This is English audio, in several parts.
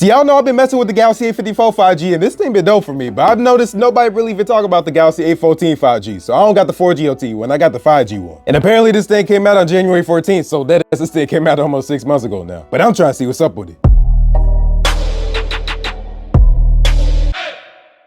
See, y'all know I've been messing with the Galaxy A54 5G, and this thing been dope for me, but I've noticed nobody really even talk about the Galaxy A14 5G, so I don't got the 4G LTE when I got the 5G one. And apparently this thing came out on January 14th, so this thing came out almost 6 months ago now. But I'm trying to see what's up with it.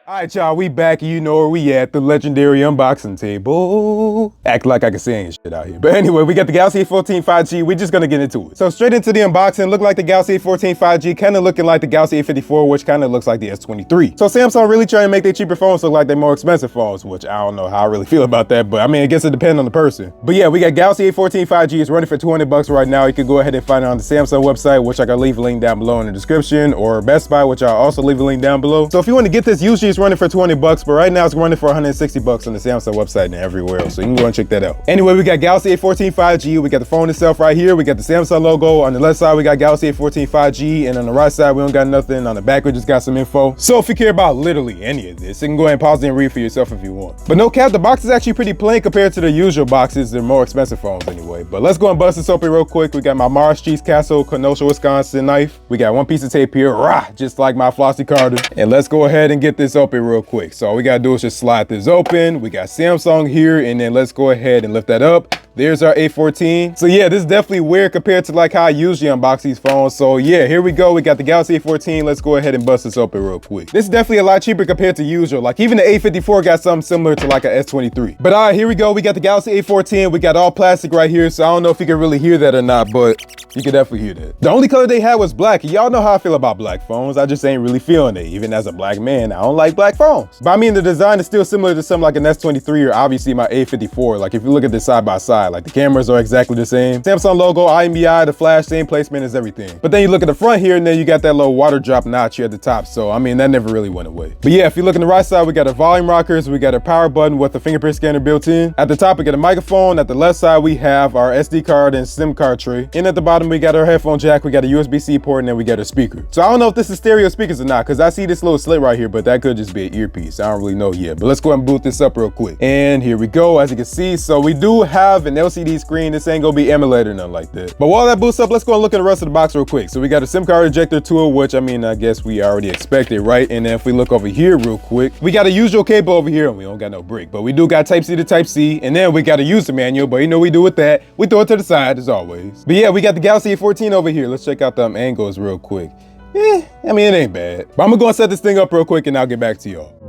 Alright y'all, we back and you know where we at, the legendary unboxing table. Act like I can say any shit out here. But anyway, we got the Galaxy A14 5G, we're just gonna get into it. So straight into the unboxing, look like the Galaxy A14 5G, kinda looking like the Galaxy A54, which kinda looks like the S23. So Samsung really trying to make their cheaper phones look like they're more expensive phones, which I don't know how I really feel about that, but I mean, I guess it depends on the person. But yeah, we got Galaxy A14 5G, it's running for 200 bucks right now. You can go ahead and find it on the Samsung website, which I can leave a link down below in the description, or Best Buy, which I'll also leave a link down below. So if you want to get this, usually it's running for 200 bucks, but right now it's running for 160 bucks on the Samsung website and everywhere else, so you can go and check that out. Anyway, we got Galaxy A14 5G, we got the phone itself right here, we got the Samsung logo. On the left side, we got Galaxy A14 5G, and on the right side, we don't got nothing. On the back, we just got some info. So if you care about literally any of this, you can go ahead and pause it and read for yourself if you want. But no cap, the box is actually pretty plain compared to the usual boxes. They're more expensive phones anyway. But let's go and bust this open real quick. We got my Mars Cheese Castle Kenosha, Wisconsin knife. We got one piece of tape here, rah, just like my Flossie Carter. And let's go ahead and get this open real quick. So all we gotta do is just slide this open. We got Samsung here, and then let's go ahead and lift that up. There's our A14. So yeah, this is definitely weird compared to like how I usually unbox these phones. So yeah, here we go. We got the Galaxy A14. Let's go ahead and bust this open real quick. This is definitely a lot cheaper compared to usual. Like even the A54 got something similar to like a S23. But all right, here we go. We got the Galaxy A14. We got all plastic right here. So I don't know if you can really hear that or not, but you can definitely hear that. The only color they had was black. Y'all know how I feel about black phones. I just ain't really feeling it. Even as a black man, I don't like black phones. But I mean, the design is still similar to something like an S23 or obviously my A54. Like if you look at this side by side, like the cameras are exactly the same. Samsung logo, IMEI, the flash, same placement as everything. But then you look at the front here and then you got that little water drop notch here at the top. So I mean, that never really went away. But yeah, if you look on the right side, we got our volume rockers, we got our power button with the fingerprint scanner built in. At the top, we got a microphone. At the left side, we have our SD card and SIM card tray. And at the bottom, we got our headphone jack, we got a USB-C port, and then we got a speaker. So I don't know if this is stereo speakers or not, because I see this little slit right here, but that could just be an earpiece. I don't really know yet. But let's go ahead and boot this up real quick. And here we go. As you can see, so we do have an LCD screen. This ain't gonna be emulated or nothing like that. But while that boots up, let's go and look at the rest of the box real quick. So we got a SIM card ejector tool, which I mean, I guess we already expected, right? And then if we look over here real quick, we got a usual cable over here, and we don't got no brick, but we do got Type-C to Type-C, and then we got a user manual, but you know we do with that. We throw it to the side as always. But yeah, we got the Galaxy A14 over here. Let's check out them angles real quick. I mean, it ain't bad. But I'm gonna go and set this thing up real quick, and I'll get back to y'all.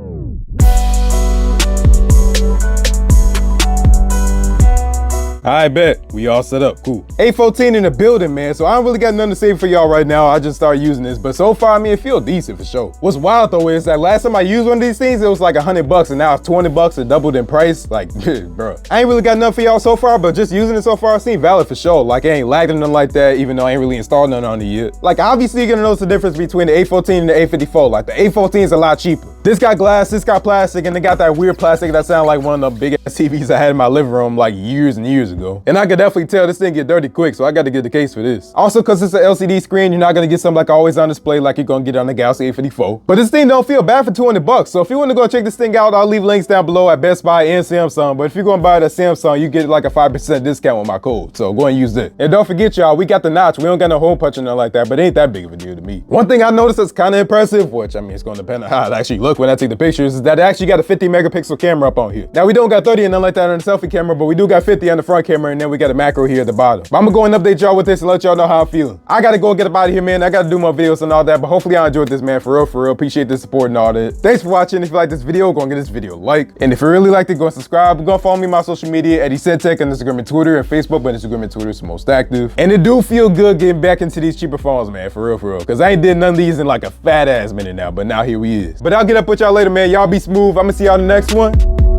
I bet we all set up, cool. A14 in the building, man. So I don't really got nothing to say for y'all right now. I just started using this, but so far, I mean, it feels decent for sure. What's wild though is that last time I used one of these things, it was like 100 bucks, and now it's 20 bucks. It doubled in price. Like, bro, I ain't really got nothing for y'all so far, but just using it so far, it seems valid for sure. Like, it ain't lagged or nothing like that, even though I ain't really installed nothing on it yet. Like, obviously, you're gonna notice the difference between the A14 and the A54. Like, the A14 is a lot cheaper. This got glass, this got plastic, and they got that weird plastic that sounded like one of the big ass TVs I had in my living room like years and years ago. And I could definitely tell this thing get dirty quick, so I got to get the case for this. Also, because it's an LCD screen, you're not gonna get something like always on display like you're gonna get on the Galaxy A54. But this thing don't feel bad for 200 bucks. So if you want to go check this thing out, I'll leave links down below at Best Buy and Samsung. But if you're gonna buy it at Samsung, you get like a 5% discount with my code. So go and use that. And don't forget, y'all, we got the notch. We don't got no hole punch or nothing like that, but it ain't that big of a deal to me. One thing I noticed that's kind of impressive, which I mean, it's gonna depend on how it actually look when I take the pictures, is that it actually got a 50 megapixel camera up on here. Now we don't got 30 and nothing like that on the selfie camera, but we do got 50 on the front camera, and then we got a macro here at the bottom. But I'm gonna go and update y'all with this and let y'all know how I'm feeling. I gotta go get up out of here, man. I gotta do more videos and all that, but hopefully y'all enjoyed this, man. For real. Appreciate the support and all that. Thanks for watching. If you like this video, go and give this video a like. And if you really liked it, go and subscribe. Go and follow me on my social media, Eddie Said Tech on Instagram and Twitter, and Facebook, but Instagram and Twitter is the most active. And it do feel good getting back into these cheaper phones, man. For real. Because I ain't did none of these in like a fat ass minute now, but now here we is. But I'll get up with y'all later, man. Y'all be smooth. I'm gonna see y'all in the next one.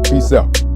Peace out.